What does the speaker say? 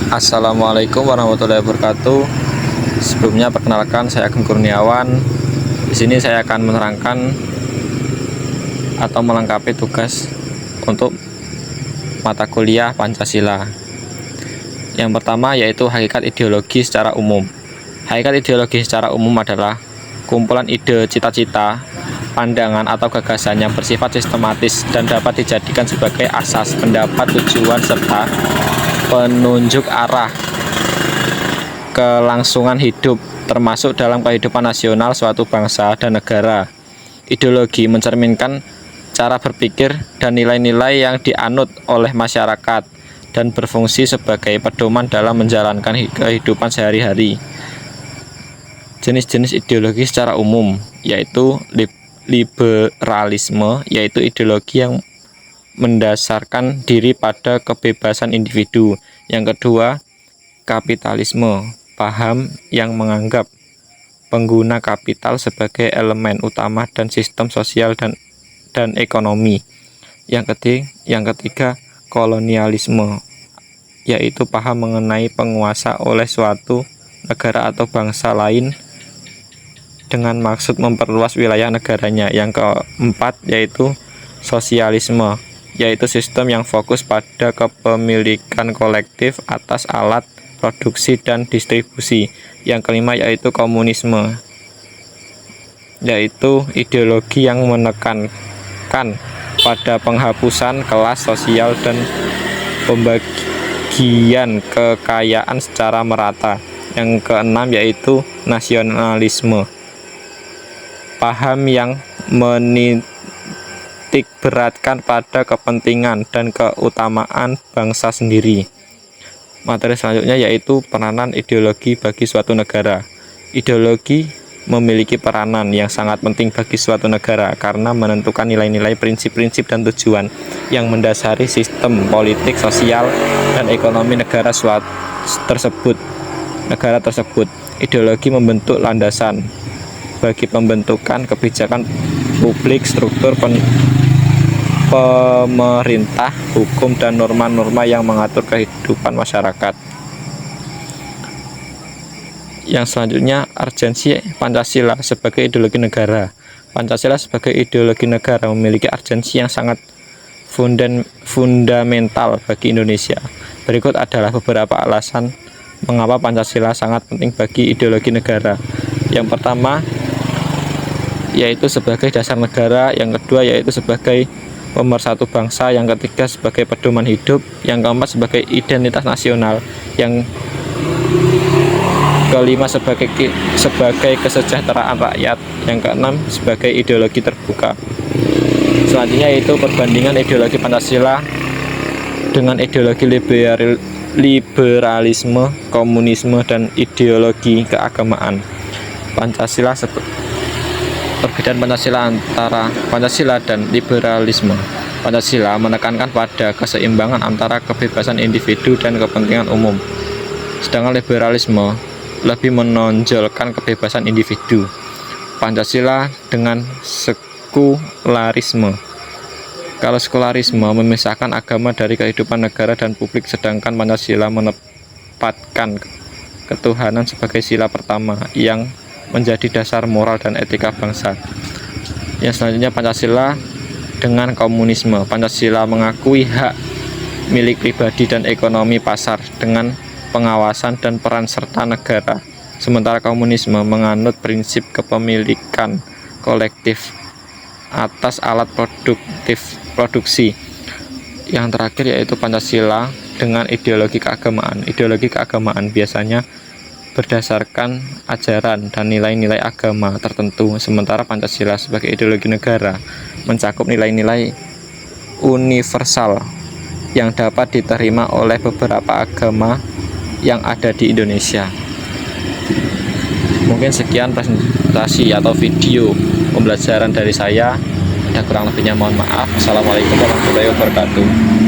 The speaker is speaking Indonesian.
Assalamualaikum warahmatullahi wabarakatuh. Sebelumnya perkenalkan, saya Agung Kurniawan. Di sini saya akan menerangkan atau melengkapi tugas untuk mata kuliah Pancasila. Yang pertama yaitu hakikat ideologi secara umum. Hakikat ideologi secara umum adalah kumpulan ide, cita-cita, pandangan atau gagasan yang bersifat sistematis dan dapat dijadikan sebagai asas pendapat, tujuan, serta penunjuk arah kelangsungan hidup, termasuk dalam kehidupan nasional suatu bangsa dan negara. Ideologi mencerminkan cara berpikir dan nilai-nilai yang dianut oleh masyarakat dan berfungsi sebagai pedoman dalam menjalankan kehidupan sehari-hari. Jenis-jenis ideologi secara umum yaitu liberalisme, yaitu ideologi yang mendasarkan diri pada kebebasan individu. Yang kedua, kapitalisme, paham yang menganggap pengguna kapital sebagai elemen utama dan sistem sosial dan ekonomi. Yang ketiga, kolonialisme, yaitu paham mengenai penguasa oleh suatu negara atau bangsa lain dengan maksud memperluas wilayah negaranya. Yang keempat yaitu sosialisme, yaitu sistem yang fokus pada kepemilikan kolektif atas alat produksi dan distribusi. Yang kelima yaitu komunisme, yaitu ideologi yang menekankan pada penghapusan kelas sosial dan pembagian kekayaan secara merata. Yang keenam yaitu nasionalisme, paham yang menitik beratkan pada kepentingan dan keutamaan bangsa sendiri. Materi selanjutnya yaitu peranan ideologi bagi suatu negara. Ideologi memiliki peranan yang sangat penting bagi suatu negara karena menentukan nilai-nilai, prinsip-prinsip, dan tujuan yang mendasari sistem politik, sosial, dan ekonomi negara tersebut. Ideologi membentuk landasan bagi pembentukan kebijakan publik, struktur pemerintah, hukum, dan norma-norma yang mengatur kehidupan masyarakat. Yang selanjutnya, urgensi Pancasila sebagai ideologi negara. Pancasila sebagai ideologi negara memiliki urgensi yang sangat fundamental bagi Indonesia. Berikut adalah beberapa alasan mengapa Pancasila sangat penting bagi ideologi negara. Yang pertama yaitu sebagai dasar negara, yang kedua yaitu sebagai pemersatu bangsa, yang ketiga sebagai pedoman hidup, yang keempat sebagai identitas nasional, yang kelima sebagai kesejahteraan rakyat, yang keenam sebagai ideologi terbuka. Selanjutnya yaitu perbandingan ideologi Pancasila dengan ideologi liberalisme, komunisme, dan ideologi keagamaan. Perbedaan Pancasila antara Pancasila dan liberalisme. Pancasila menekankan pada keseimbangan antara kebebasan individu dan kepentingan umum, sedangkan liberalisme lebih menonjolkan kebebasan individu. Pancasila dengan sekularisme. Kalau sekularisme memisahkan agama dari kehidupan negara dan publik, sedangkan Pancasila menempatkan ketuhanan sebagai sila pertama yang menjadi dasar moral dan etika bangsa. Yang selanjutnya Pancasila dengan komunisme. Pancasila mengakui hak milik pribadi dan ekonomi pasar dengan pengawasan dan peran serta negara. Sementara komunisme menganut prinsip kepemilikan kolektif atas alat produksi. Yang terakhir yaitu Pancasila dengan ideologi keagamaan. Ideologi keagamaan biasanya berdasarkan ajaran dan nilai-nilai agama tertentu, sementara Pancasila sebagai ideologi negara mencakup nilai-nilai universal yang dapat diterima oleh beberapa agama yang ada di Indonesia. Mungkin sekian presentasi atau video pembelajaran dari saya. Ada kurang lebihnya mohon maaf. Assalamualaikum warahmatullahi wabarakatuh.